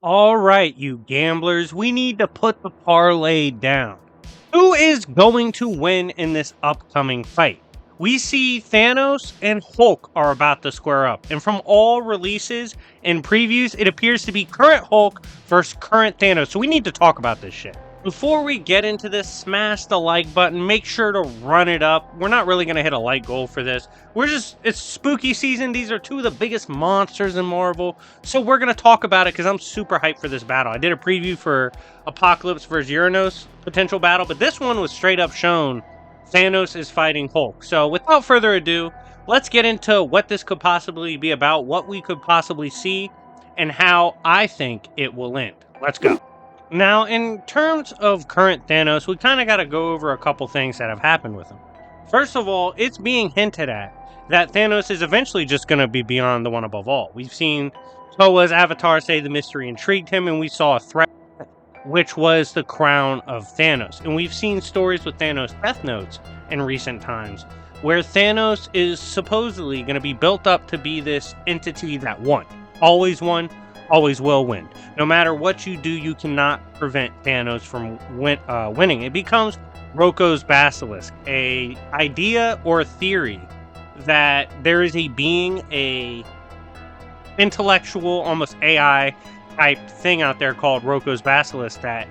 All right, you gamblers, we need to put the parlay down. Who is going to win in this upcoming fight? We see Thanos and Hulk are about to square up, and from all releases and previews, it appears to be current Hulk versus current Thanos, so we need to talk about this shit. Before we get into this, smash the like button, make sure to run it up. We're not really going to hit a like goal for this. It's spooky season. These are two of the biggest monsters in Marvel. So we're going to talk about it because I'm super hyped for this battle. I did a preview for Apocalypse versus Uranos potential battle, but this one was straight up shown Thanos is fighting Hulk. So without further ado, let's get into what this could possibly be about, what we could possibly see, and how I think it will end. Let's go. Now, in terms of current Thanos, we kind of got to go over a couple things that have happened with him. First of all, it's being hinted at that Thanos is eventually just going to be beyond the one above all. We've seen Toa's avatar say the mystery intrigued him, and we saw a threat, which was the crown of Thanos. And we've seen stories with Thanos' death notes in recent times, where Thanos is supposedly going to be built up to be this entity that won, always will win. No matter what you do, you cannot prevent Thanos from winning. It becomes Roko's basilisk, a idea or a theory that there is a being, a intellectual, almost AI type thing out there called Roko's basilisk that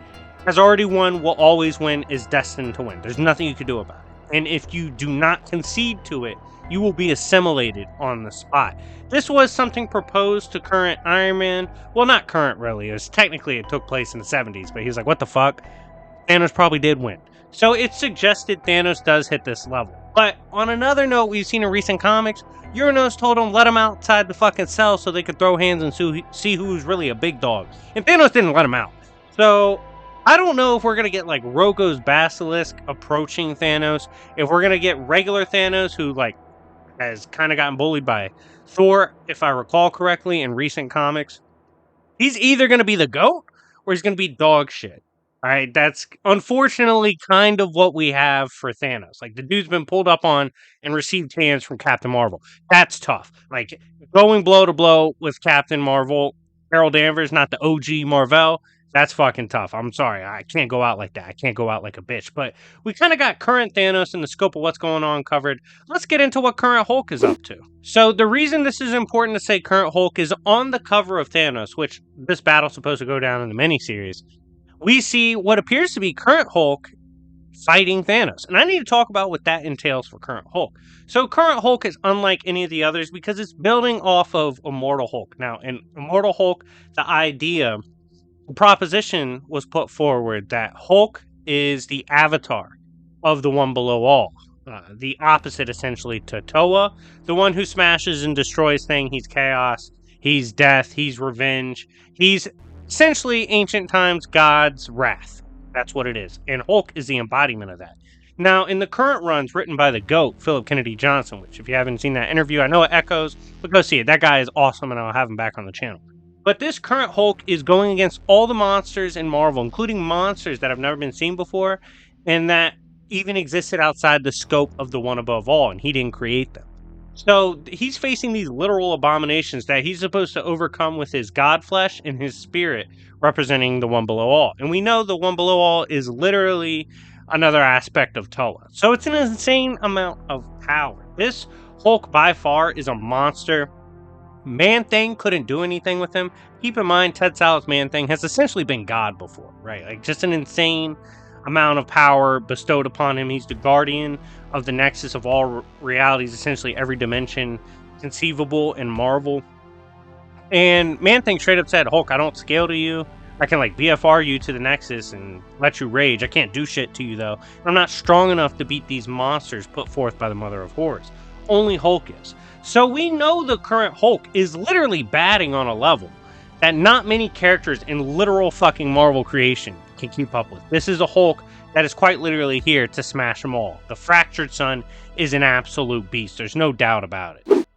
has already won, will always win, is destined to win. There's nothing you can do about it. And if you do not concede to it, you will be assimilated on the spot. This was something proposed to current Iron Man. Well, not current, really. It took place in the 70s, but he was like, what the fuck? Thanos probably did win. So it suggested Thanos does hit this level. But on another note, we've seen in recent comics, Uranos told him let him outside the fucking cell so they could throw hands and see who's really a big dog. And Thanos didn't let him out. So I don't know if we're going to get like Roko's basilisk approaching Thanos. If we're going to get regular Thanos who has kind of gotten bullied by Thor, if I recall correctly, in recent comics. He's either going to be the GOAT or he's going to be dog shit. All right, that's unfortunately kind of what we have for Thanos. Like, the dude's been pulled up on and received hands from Captain Marvel. That's tough. Like, going blow to blow with Captain Marvel, Carol Danvers, not the OG Marvel, that's fucking tough. I'm sorry. I can't go out like that. I can't go out like a bitch. But we kind of got current Thanos in the scope of what's going on covered. Let's get into what current Hulk is up to. So the reason this is important to say current Hulk is on the cover of Thanos, which this battle's supposed to go down in the miniseries. We see what appears to be current Hulk fighting Thanos. And I need to talk about what that entails for current Hulk. So current Hulk is unlike any of the others because it's building off of Immortal Hulk. Now, in Immortal Hulk, the proposition was put forward that Hulk is the avatar of the one below all. The opposite, essentially, to Toa, the one who smashes and destroys things. He's chaos, he's death, he's revenge. He's essentially ancient times God's wrath. That's what it is. And Hulk is the embodiment of that. Now, in the current runs written by the GOAT, Philip Kennedy Johnson, which if you haven't seen that interview, I know it echoes, but go see it. That guy is awesome, and I'll have him back on the channel. But this current Hulk is going against all the monsters in Marvel, including monsters that have never been seen before, and that even existed outside the scope of the one above all, and he didn't create them. So he's facing these literal abominations that he's supposed to overcome with his god flesh and his spirit, representing the one below all. And we know the one below all is literally another aspect of Toa. So it's an insane amount of power. This Hulk by far is a monster. Man-Thing couldn't do anything with him. Keep in mind, Ted Sallet's Man-Thing has essentially been God before, right? Like, just an insane amount of power bestowed upon him. He's the guardian of the nexus of all realities, essentially every dimension conceivable in Marvel. And Man-Thing straight up said, Hulk, I don't scale to you. I can, BFR you to the nexus and let you rage. I can't do shit to you, though. I'm not strong enough to beat these monsters put forth by the Mother of Horrors. Only Hulk is. So we know the current Hulk is literally batting on a level that not many characters in literal fucking Marvel creation can keep up with. This is a Hulk that is quite literally here to smash them all. The Fractured Sun is an absolute beast. There's no doubt about it.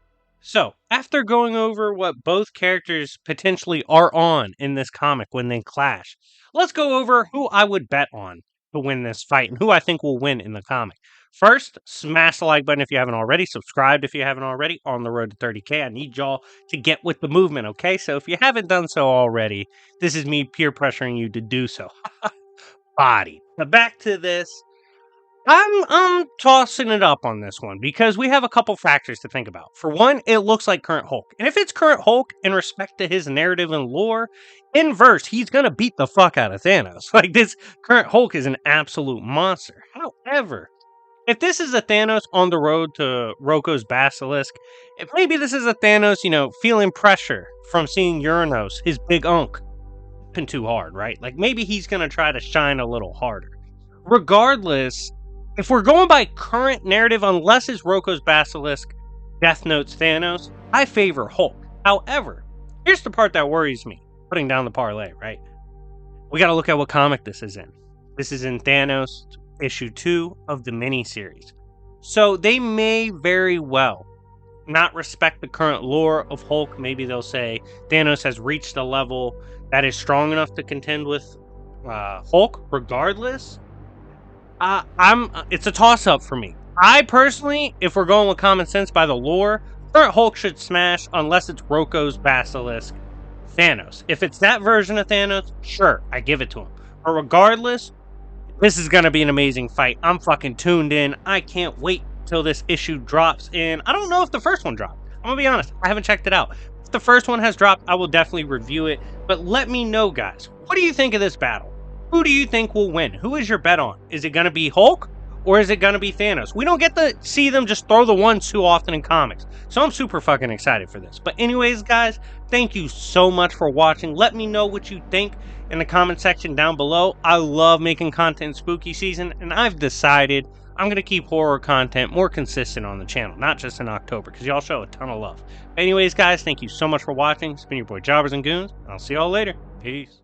So, after going over what both characters potentially are on in this comic when they clash, let's go over who I would bet on to win this fight and who I think will win in the comic. First, smash the like button if you haven't already. Subscribe if you haven't already. On the road to 30K. I need y'all to get with the movement, okay? So if you haven't done so already, this is me peer pressuring you to do so. Body. Now back to this. I'm tossing it up on this one because we have a couple factors to think about. For one, it looks like current Hulk. And if it's current Hulk in respect to his narrative and lore, in verse, he's gonna beat the fuck out of Thanos. Like this current Hulk is an absolute monster. However, if this is a Thanos on the road to Roko's Basilisk, if maybe this is a Thanos, feeling pressure from seeing Uranos, his big unk, too hard, right? Like maybe he's gonna try to shine a little harder. Regardless, if we're going by current narrative, unless it's Roko's Basilisk, Death Note's Thanos, I favor Hulk. However, here's the part that worries me, putting down the parlay, right? We gotta look at what comic this is in. This is in Thanos issue 2 of the miniseries. So they may very well not respect the current lore of Hulk. Maybe they'll say Thanos has reached a level that is strong enough to contend with Hulk. Regardless, it's a toss-up for me. I personally, if we're going with common sense by the lore, current Hulk should smash unless it's Roko's Basilisk Thanos. If it's that version of Thanos, sure, I give it to him. But regardless, this is going to be an amazing fight. I'm fucking tuned in. I can't wait till this issue drops in. I don't know if the first one dropped. I'm going to be honest. I haven't checked it out. If the first one has dropped, I will definitely review it. But let me know, guys. What do you think of this battle? Who do you think will win? Who is your bet on? Is it going to be Hulk or is it going to be Thanos? We don't get to see them just throw the ones too often in comics. So I'm super fucking excited for this. But anyways, guys, thank you so much for watching. Let me know what you think in the comment section down below. I love making content in spooky season, and I've decided I'm going to keep horror content more consistent on the channel, not just in October, because y'all show a ton of love. But anyways, guys, thank you so much for watching. It's been your boy Jobbers and Goons, and I'll see y'all later. Peace.